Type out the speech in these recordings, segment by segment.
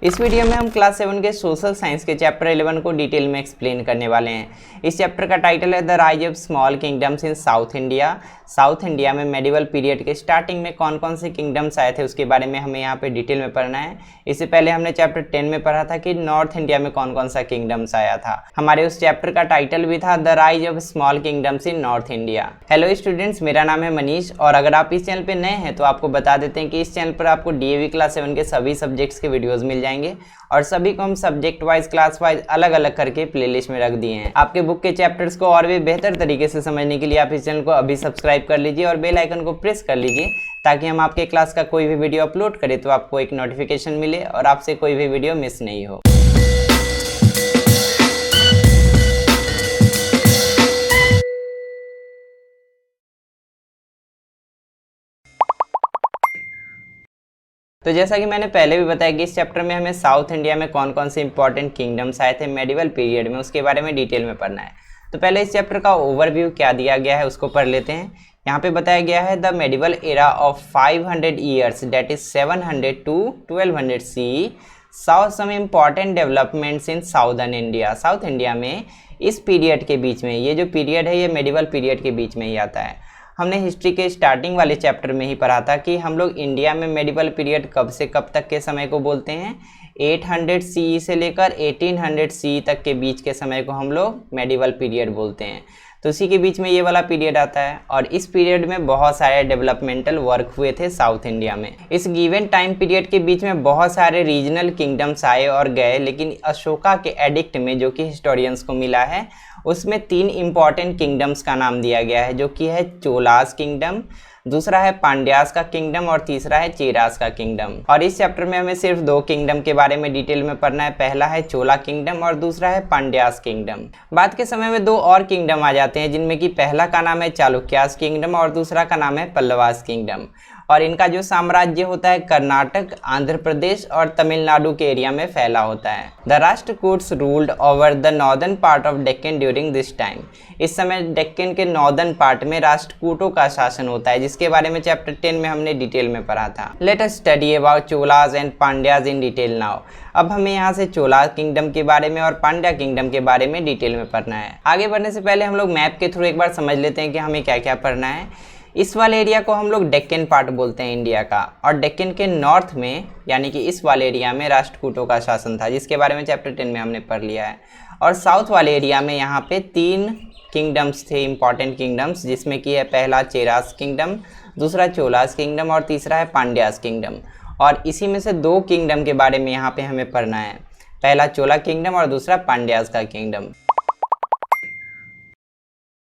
इस वीडियो में हम क्लास 7 के सोशल साइंस के चैप्टर 11 को डिटेल में एक्सप्लेन करने वाले हैं। इस चैप्टर का टाइटल है the rise of small kingdoms in south India. South India में मेडिवल पीरियड के स्टार्टिंग में कौन कौन से किंगडम्स आए थे उसके बारे में हमें यहाँ पे डिटेल में पढ़ना है। इससे पहले हमने चैप्टर 10 में पढ़ा था कि नॉर्थ इंडिया में कौन कौन सा किंगडम्स आया था। हमारे उस चैप्टर का टाइटल भी था the rise of small kingdoms in north India. Hello students, मेरा नाम है मनीष और अगर आप इस चैनल पर नए हैं तो आपको बता देते हैं कि इस चैनल पर आपको डीएवी क्लास 7 के सभी सब्जेक्ट्स के वीडियोज़ मिल जाएंगे और सभी को हम सब्जेक्ट वाइज क्लास वाइज अलग अलग करके प्लेलिस्ट में रख दिए हैं। आपके बुक के चैप्टर्स को और भी बेहतर तरीके से समझने के लिए आप इस चैनल को अभी सब्सक्राइब कर लीजिए और बेल आइकन को प्रेस कर लीजिए ताकि हम आपके क्लास का कोई भी वीडियो अपलोड करें तो आपको एक नोटिफिकेशन मिले और आपसे कोई भी वीडियो मिस नहीं हो। तो जैसा कि मैंने पहले भी बताया कि इस चैप्टर में हमें साउथ इंडिया में कौन कौन से इंपॉर्टेंट किंगडम्स आए थे मेडिवल पीरियड में, उसके बारे में डिटेल में पढ़ना है। तो पहले इस चैप्टर का ओवरव्यू क्या दिया गया है उसको पढ़ लेते हैं। यहाँ पे बताया गया है the medieval era of 500 years that is 700 to 1200 CE saw some important developments in southern India। South India में इस पीरियड के बीच में, ये जो पीरियड है ये मेडिवल पीरियड के बीच में ही आता है। हमने हिस्ट्री के स्टार्टिंग वाले चैप्टर में ही पढ़ा था कि हम लोग इंडिया में मेडिवल पीरियड कब से कब तक के समय को बोलते हैं। 800 CE से लेकर 1800 CE तक के बीच के समय को हम लोग मेडिवल पीरियड बोलते हैं। तो उसी के बीच में ये वाला पीरियड आता है और इस पीरियड में बहुत सारे डेवलपमेंटल वर्क हुए थे साउथ इंडिया में। इस गिवन टाइम पीरियड के बीच में बहुत सारे रीजनल किंगडम्स आए और गए, लेकिन अशोका के एडिक्ट में जो कि हिस्टोरियंस को मिला है उसमें 3 इंपॉर्टेंट किंगडम्स का नाम दिया गया है, जो कि है चोलास किंगडम, दूसरा है पांड्यास का किंगडम और तीसरा है चेरास का किंगडम। और इस चैप्टर में हमें सिर्फ 2 किंगडम के बारे में डिटेल में पढ़ना है। पहला है चोला किंगडम और दूसरा है पांड्यास किंगडम। बाद के समय में 2 और किंगडम आ जाते हैं जिनमें कि पहला का नाम है चालुक्यास किंगडम और दूसरा का नाम है पल्लवास किंगडम। और इनका जो साम्राज्य होता है कर्नाटक, आंध्र प्रदेश और तमिलनाडु के एरिया में फैला होता है। The Rashtrakutas ruled over the northern part of Deccan during this time. इस समय डेक्कन के नॉर्दर्न पार्ट में राष्ट्रकूटों का शासन होता है, जिसके बारे में चैप्टर 10 में हमने डिटेल में पढ़ा था। Let us study about Cholas and Pandyas in detail now. अब हमें यहाँ से चोला किंगडम के बारे में और पांड्या किंगडम के बारे में डिटेल में पढ़ना है। आगे बढ़ने से पहले हम लोग मैप के थ्रू एक बार समझ लेते हैं कि हमें क्या क्या पढ़ना है। इस वाले एरिया को हम लोग डेक्कन पार्ट बोलते हैं इंडिया का, और डेक्कन के नॉर्थ में यानी कि इस वाले एरिया में राष्ट्रकूटों का शासन था, जिसके बारे में चैप्टर 10 में हमने पढ़ लिया है। और साउथ वाले एरिया में यहाँ पे 3 किंगडम्स थे, इंपॉर्टेंट किंगडम्स, जिसमें कि है पहला चेरास किंगडम, दूसरा चोलास किंगडम और तीसरा है पांड्यास किंगडम। और इसी में से 2 किंगडम के बारे में यहाँ पे हमें पढ़ना है, पहला चोला किंगडम और दूसरा पांड्यास का किंगडम।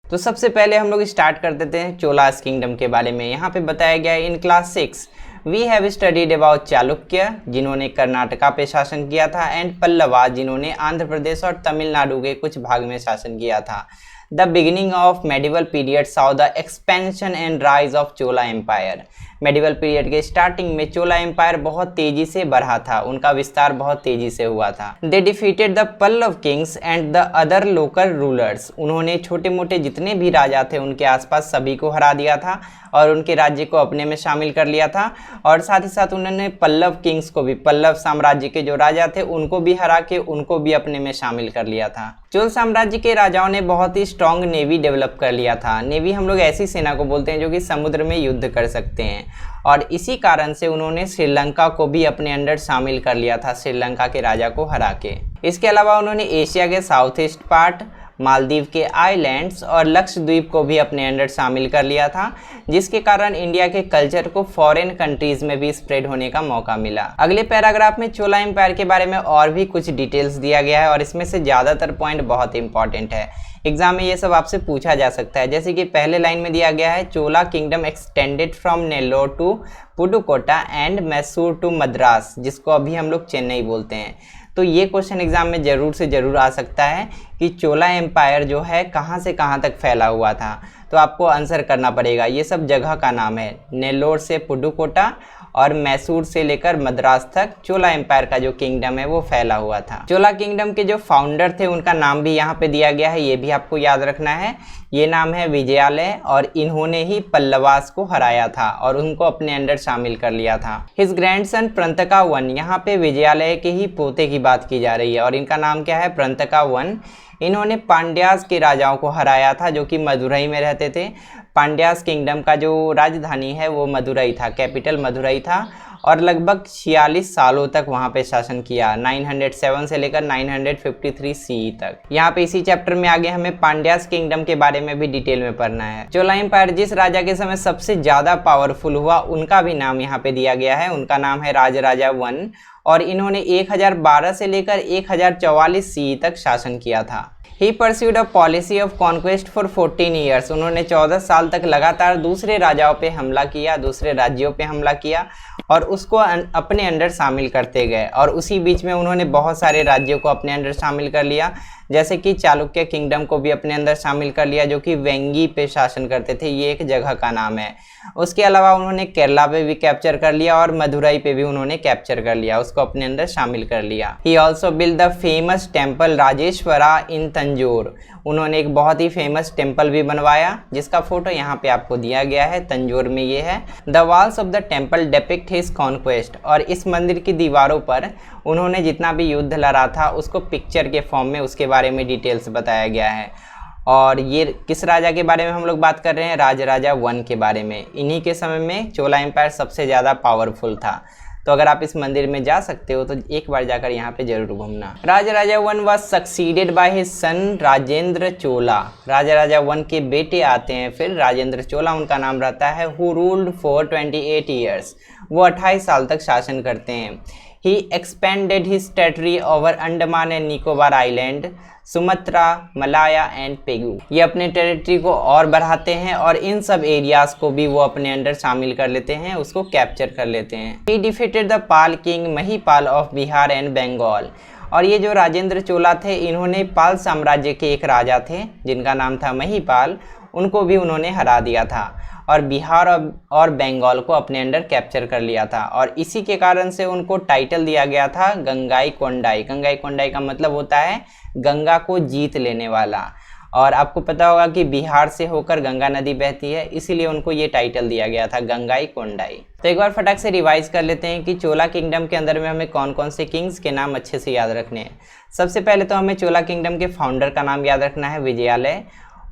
तो सबसे पहले हम लोग स्टार्ट कर देते हैं चोलास किंगडम के बारे में। यहाँ पे बताया गया है in class 6 we have studied about Chalukya जिन्होंने कर्नाटका पे शासन किया था, एंड पल्लवा जिन्होंने आंध्र प्रदेश और तमिलनाडु के कुछ भाग में शासन किया था। The beginning of medieval period saw the expansion and rise of Chola empire. Medieval period के स्टार्टिंग में चोला एम्पायर बहुत तेजी से बढ़ा था, उनका विस्तार बहुत तेजी से हुआ था। They defeated the Pallava kings and the other local rulers. उन्होंने छोटे मोटे जितने भी राजा थे उनके आसपास सभी को हरा दिया था और उनके राज्य को अपने में शामिल कर लिया था। और साथ ही साथ उन्होंने पल्लव किंग्स को भी, पल्लव साम्राज्य के जो राजा थे उनको भी हरा के उनको भी अपने में शामिल कर लिया था। चोल साम्राज्य के राजाओं ने बहुत ही स्ट्रॉन्ग नेवी डेवलप कर लिया था। नेवी हम लोग ऐसी सेना को बोलते हैं जो कि समुद्र में युद्ध कर सकते हैं, और इसी कारण से उन्होंने श्रीलंका को भी अपने अंडर शामिल कर लिया था, श्रीलंका के राजा को हरा के। इसके अलावा उन्होंने एशिया के साउथ ईस्ट पार्ट, मालदीव के आइलैंड्स और लक्षद्वीप को भी अपने अंडर शामिल कर लिया था, जिसके कारण इंडिया के कल्चर को फॉरेन कंट्रीज में भी स्प्रेड होने का मौका मिला। अगले पैराग्राफ में चोला एम्पायर के बारे में और भी कुछ डिटेल्स दिया गया है और इसमें से ज़्यादातर पॉइंट बहुत इंपॉर्टेंट है। एग्जाम में ये सब आपसे पूछा जा सकता है। जैसे कि पहले लाइन में दिया गया है Chola kingdom extended from Nellore to Pudukkottai and Mysore to Madras, जिसको अभी हम लोग चेन्नई बोलते हैं। तो ये क्वेश्चन एग्जाम में ज़रूर से ज़रूर आ सकता है कि चोला एम्पायर जो है कहाँ से कहाँ तक फैला हुआ था। तो आपको आंसर करना पड़ेगा। ये सब जगह का नाम है। नेल्लोर से पुडुकोटा और मैसूर से लेकर मद्रास तक चोला एम्पायर का जो किंगडम है वो फैला हुआ था। चोला किंगडम के जो फाउंडर थे उनका नाम भी यहाँ पे दिया गया है, ये भी आपको याद रखना है। ये नाम है विजयालय और इन्होंने ही पल्लवास को हराया था और उनको अपने अंडर शामिल कर लिया था। हिज ग्रैंडसन प्रंतका वन, यहाँ पे विजयालय के ही पोते की बात की जा रही है और इनका नाम क्या है, प्रंतका वन। इन्होंने पांड्यास के राजाओं को हराया था जो कि मदुरई में रहते थे। पांड्यास किंगडम का जो राजधानी है वो मदुरई था, कैपिटल मदुरई था और लगभग 46 सालों तक वहाँ पे शासन किया, 907 से लेकर 953 CE तक। यहाँ पे इसी चैप्टर में आगे हमें पांड्यास किंगडम के बारे में भी डिटेल में पढ़ना है। चोला एम्पायर जिस राजा के समय सबसे ज़्यादा पावरफुल हुआ उनका भी नाम यहाँ पे दिया गया है, उनका नाम है राजराजा वन और इन्होंने 1012 से लेकर 1044 CE तक शासन किया था। He pursued a policy of conquest for 14 years, उन्होंने 14 साल तक लगातार दूसरे राजाओं पे हमला किया, दूसरे राज्यों पे हमला किया और उसको अपने अंडर शामिल करते गए और उसी बीच में उन्होंने बहुत सारे राज्यों को अपने अंडर शामिल कर लिया, जैसे कि चालुक्य किंगडम को भी अपने अंदर शामिल कर लिया जो कि वेंगी पे शासन करते थे, ये एक जगह का नाम है। उसके अलावा उन्होंने केरला पे भी कैप्चर कर लिया और मदुरई पे भी उन्होंने कैप्चर कर लिया, उसको अपने अंदर शामिल कर लिया। He also build the famous temple Rajeshwara in Tanjore, उन्होंने एक बहुत ही फेमस टेम्पल भी बनवाया जिसका फोटो यहाँ पे आपको दिया गया है, तंजोर में ये है। The walls of the temple depict his conquest, और इस मंदिर की दीवारों पर उन्होंने जितना भी युद्ध लड़ा था उसको पिक्चर के फॉर्म में उसके बारे में डिटेल्स बताया गया है। और ये किस राजा के बारे में हम लोग बात कर रहे हैं, राजराजा वन के बारे में। इन्हीं के समय में चोला एम्पायर सबसे ज़्यादा पावरफुल था। तो अगर आप इस मंदिर में जा सकते हो तो एक बार जाकर यहाँ पे जरूर घूमना। Rajaraja one was succeeded by his son Rajendra Chola, Rajaraja one के बेटे आते हैं फिर राजेंद्र चोला उनका नाम रहता है, हु रूल्ड फॉर 28 ईयर्स, वो 28 साल तक शासन करते हैं। He expanded his territory over Andaman and Nicobar island, Sumatra, Malaya and Pegu, ये अपने टेरिटरी को और बढ़ाते हैं और इन सब एरियाज को भी वो अपने अंडर शामिल कर लेते हैं, उसको कैप्चर कर लेते हैं। He defeated the Pala king Mahipala of Bihar and Bengal, और ये जो राजेंद्र चोला थे इन्होंने पाल साम्राज्य के एक राजा थे जिनका नाम था महिपाल, उनको भी उन्होंने हरा दिया था और बिहार और बंगाल को अपने अंडर कैप्चर कर लिया था और इसी के कारण से उनको टाइटल दिया गया था गंगाई कोंडाई। गंगाई कोंडाई का मतलब होता है गंगा को जीत लेने वाला, और आपको पता होगा कि बिहार से होकर गंगा नदी बहती है, इसीलिए उनको ये टाइटल दिया गया था गंगाई कोंडाई। तो एक बार फटाक से रिवाइज कर लेते हैं कि चोला किंगडम के अंदर में हमें कौन कौन से किंग्स के नाम अच्छे से याद रखने हैं। सबसे पहले तो हमें चोला किंगडम के फाउंडर का नाम याद रखना है, विजयालय।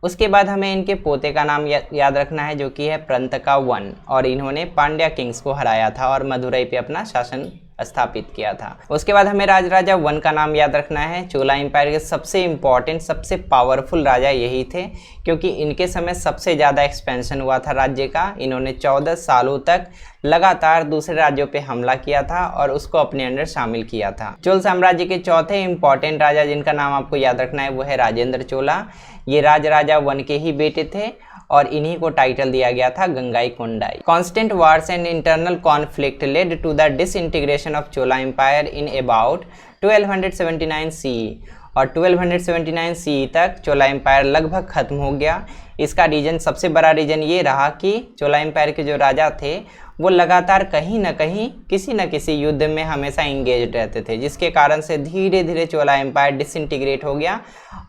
उसके बाद हमें इनके पोते का नाम याद रखना है जो कि है प्रंतका वन, और इन्होंने पांड्या किंग्स को हराया था और मदुरई पे अपना शासन स्थापित किया था। उसके बाद हमें राजराजा वन का नाम याद रखना है। चोला एम्पायर के सबसे इम्पॉर्टेंट सबसे पावरफुल राजा यही थे क्योंकि इनके समय सबसे ज़्यादा एक्सपेंशन हुआ था राज्य का। इन्होंने 14 सालों तक लगातार दूसरे राज्यों पे हमला किया था और उसको अपने अंडर शामिल किया था। चोल साम्राज्य के चौथे इम्पॉर्टेंट राजा जिनका नाम आपको याद रखना है वो है राजेंद्र चोला। ये राजराजा वन के ही बेटे थे और इन्हीं को टाइटल दिया गया था Gangai Kondai. Constant wars and internal conflict led to the disintegration of Chola empire in about 1279 CE, और 1279 CE तक चोला एम्पायर लगभग खत्म हो गया। इसका रीजन, सबसे बड़ा रीजन ये रहा कि चोला एम्पायर के जो राजा थे वो लगातार कहीं ना कहीं किसी न किसी युद्ध में हमेशा इंगेज रहते थे, जिसके कारण से धीरे धीरे चोला एम्पायर डिसइंटीग्रेट हो गया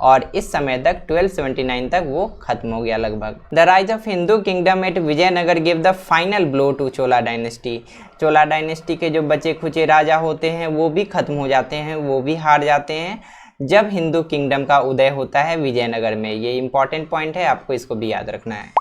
और इस समय तक 1279 तक वो खत्म हो गया लगभग। The rise of Hindu kingdom at Vijayanagar give the final blow to Chola dynasty. Chola dynasty के जो बचे खुचे राजा होते हैं वो भी खत्म हो जाते हैं, वो भी हार जाते हैं जब हिंदू किंगडम का उदय होता है विजयनगर में। ये इंपॉर्टेंट पॉइंट है, आपको इसको भी याद रखना है।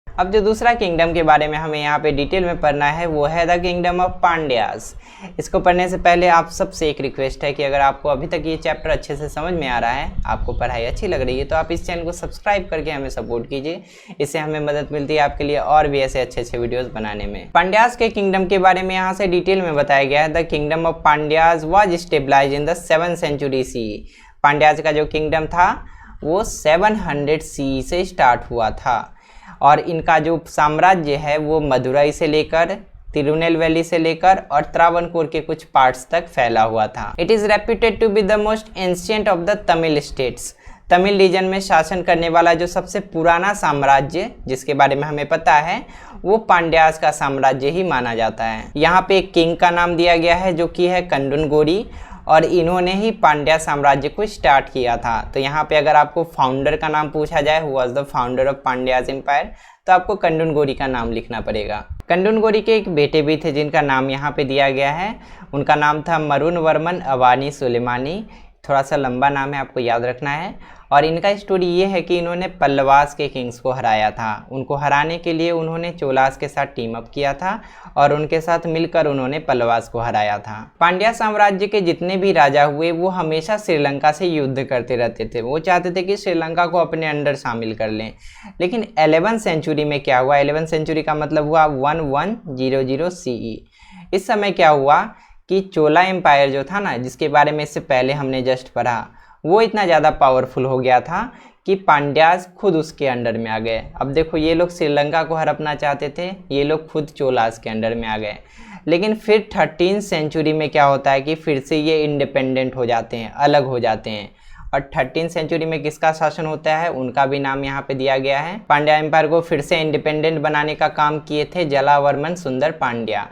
अब जो दूसरा किंगडम के बारे में हमें यहाँ पे डिटेल में पढ़ना है वो है द किंगडम ऑफ पांड्यास। इसको पढ़ने से पहले आप सबसे एक रिक्वेस्ट है कि अगर आपको अभी तक ये चैप्टर अच्छे से समझ में आ रहा है, आपको पढ़ाई अच्छी लग रही है, तो आप इस चैनल को सब्सक्राइब करके हमें सपोर्ट कीजिए। इससे हमें मदद मिलती है आपके लिए और भी ऐसे अच्छे अच्छे वीडियोज़ बनाने में। पांड्यास के किंगडम के बारे में यहाँ से डिटेल में बताया गया है। The kingdom of Pandyas was stabilize in the 7th century CE। Pandyas का जो किंगडम था वो 700 CE से स्टार्ट हुआ था और इनका जो साम्राज्य है वो मदुरई से लेकर तिरुनेलवेली से लेकर और त्रावणकोर के कुछ पार्ट्स तक फैला हुआ था। It is reputed to be the most ancient of the Tamil states. Tamil region में शासन करने वाला जो सबसे पुराना साम्राज्य जिसके बारे में हमें पता है वो पांड्यास का साम्राज्य ही माना जाता है। यहाँ पे एक किंग का नाम दिया गया है जो कि है कंडुनगोरी, और इन्होंने ही पांड्या साम्राज्य को स्टार्ट किया था। तो यहाँ पे अगर आपको फाउंडर का नाम पूछा जाए, who was the founder of Pandyas empire, तो आपको कंडुनगोरी का नाम लिखना पड़ेगा। कंडुनगोरी के एक बेटे भी थे जिनका नाम यहाँ पे दिया गया है, उनका नाम था मरुन वर्मन अवानी सुलेमानी। थोड़ा सा लंबा नाम है, आपको याद रखना है। और इनका स्टोरी ये है कि इन्होंने पल्लवास के किंग्स को हराया था। उनको हराने के लिए उन्होंने चोलास के साथ टीम अप किया था और उनके साथ मिलकर उन्होंने पल्लवास को हराया था। पांड्या साम्राज्य के जितने भी राजा हुए वो हमेशा श्रीलंका से युद्ध करते रहते थे। वो चाहते थे कि श्रीलंका को अपने अंडर शामिल कर लें। लेकिन 11वीं सेंचुरी में क्या हुआ, 11वीं सेंचुरी का मतलब हुआ 1100 CE। इस समय क्या हुआ कि चोला एम्पायर जो था ना, जिसके बारे में इससे पहले हमने जस्ट पढ़ा, वो इतना ज़्यादा पावरफुल हो गया था कि पांड्यास खुद उसके अंडर में आ गए। अब देखो, ये लोग श्रीलंका को हड़पना चाहते थे, ये लोग खुद चोलास के अंडर में आ गए। लेकिन फिर 13वीं सेंचुरी में क्या होता है कि फिर से ये इंडिपेंडेंट हो जाते हैं, अलग हो जाते हैं। और 13वीं सेंचुरी में किसका शासन होता है, उनका भी नाम यहाँ पे दिया गया है। पांड्या एम्पायर को फिर से इंडिपेंडेंट बनाने का काम किए थे जलावर्मन सुंदर पांड्या।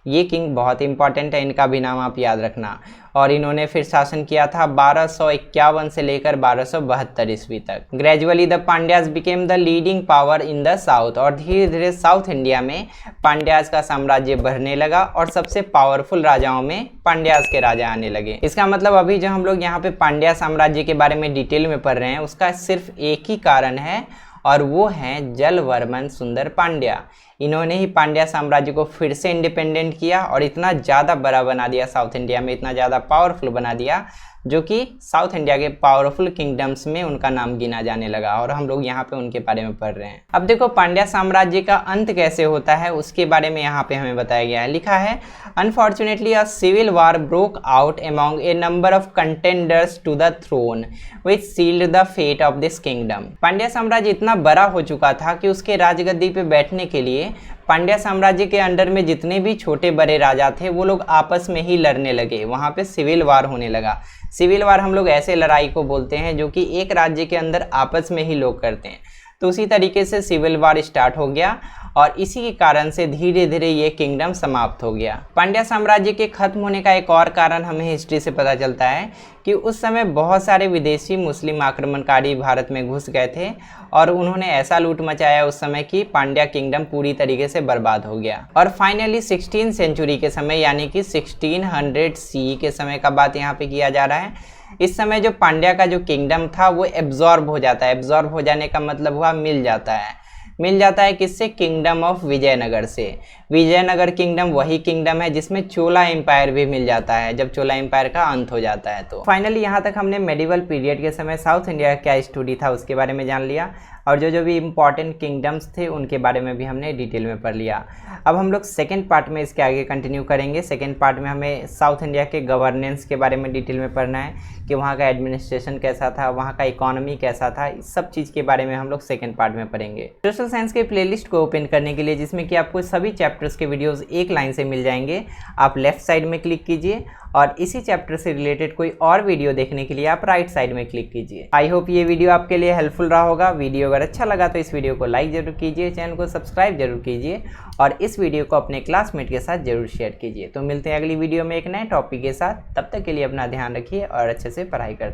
ये किंग बहुत इंपॉर्टेंट है, इनका भी नाम आप याद रखना। और इन्होंने फिर शासन किया था 1251 से लेकर 1272 ईस्वी तक। Gradually the Pandyas became the leading power in the south, और धीरे धीरे साउथ इंडिया में पांड्यास का साम्राज्य बढ़ने लगा और सबसे पावरफुल राजाओं में पांड्यास के राजा आने लगे। इसका मतलब अभी जो हम लोग यहाँ पे पांड्या साम्राज्य के बारे में डिटेल में पढ़ रहे हैं उसका सिर्फ एक ही कारण है, और वो हैं जलवर्मन सुंदर पांड्या। इन्होंने ही पांड्या साम्राज्य को फिर से इंडिपेंडेंट किया और इतना ज़्यादा बड़ा बना दिया, साउथ इंडिया में इतना ज़्यादा पावरफुल बना दिया, जो कि साउथ इंडिया के पावरफुल किंगडम्स में उनका नाम गिना जाने लगा। और हम लोग यहाँ पे उनके बारे में पढ़ रहे हैं। अब देखो, पांड्या साम्राज्य का अंत कैसे होता है उसके बारे में यहाँ पे हमें बताया गया है। लिखा है, unfortunately a civil war broke out among a number of contenders to the throne which sealed the fate of this kingdom. Pandya साम्राज्य इतना बड़ा हो चुका था कि उसके राजगद्दी पे बैठने के लिए पांड्या साम्राज्य के अंडर में जितने भी छोटे बड़े राजा थे वो लोग आपस में ही लड़ने लगे। वहाँ पे सिविल वार होने लगा। सिविल वार हम लोग ऐसे लड़ाई को बोलते हैं जो कि एक राज्य के अंदर आपस में ही लोग करते हैं। तो उसी तरीके से सिविल वार स्टार्ट हो गया और इसी के कारण से धीरे धीरे ये किंगडम समाप्त हो गया। पांड्या साम्राज्य के खत्म होने का एक और कारण हमें हिस्ट्री से पता चलता है कि उस समय बहुत सारे विदेशी मुस्लिम आक्रमणकारी भारत में घुस गए थे और उन्होंने ऐसा लूट मचाया उस समय कि पांड्या किंगडम पूरी तरीके से बर्बाद हो गया। और फाइनली 16वीं सेंचुरी के समय यानी कि 1600 CE के समय का बात यहाँ पे किया जा रहा है। इस समय जो पांड्या का जो किंगडम था वो एब्जॉर्ब हो जाता है। एब्जॉर्ब हो जाने का मतलब हुआ मिल जाता है। मिल जाता है किससे? किंगडम ऑफ विजयनगर से। विजयनगर किंगडम वही किंगडम है जिसमें चोला एम्पायर भी मिल जाता है जब चोला एम्पायर का अंत हो जाता है। तो फाइनली यहाँ तक हमने मेडिवल पीरियड के समय साउथ इंडिया का क्या स्टोरी था उसके बारे में जान लिया और जो भी इम्पॉर्टेंट किंगडम्स थे उनके बारे में भी हमने डिटेल में पढ़ लिया। अब हम लोग सेकेंड पार्ट में इसके आगे कंटिन्यू करेंगे। सेकेंड पार्ट में हमें साउथ इंडिया के गवर्नेंस के बारे में डिटेल में पढ़ना है कि वहाँ का एडमिनिस्ट्रेशन कैसा था, वहाँ का इकोनॉमी कैसा था, इस सब चीज़ के बारे में हम लोग सेकेंड पार्ट में पढ़ेंगे। सोशल साइंस के प्लेलिस्ट को ओपन करने के लिए जिसमें कि आपको सभी चैप्टर्स के वीडियोज़ एक लाइन से मिल जाएंगे, आप लेफ्ट साइड में क्लिक कीजिए और इसी चैप्टर से रिलेटेड कोई और वीडियो देखने के लिए आप राइट साइड में क्लिक कीजिए। आई होप ये वीडियो आपके लिए हेल्पफुल रहा होगा। वीडियो अगर अच्छा लगा तो इस वीडियो को लाइक जरूर कीजिए, चैनल को सब्सक्राइब जरूर कीजिए और इस वीडियो को अपने क्लासमेट के साथ जरूर शेयर कीजिए। तो मिलते हैं अगली वीडियो में एक नए टॉपिक के साथ। तब तक के लिए अपना ध्यान रखिए और अच्छे से पढ़ाई करते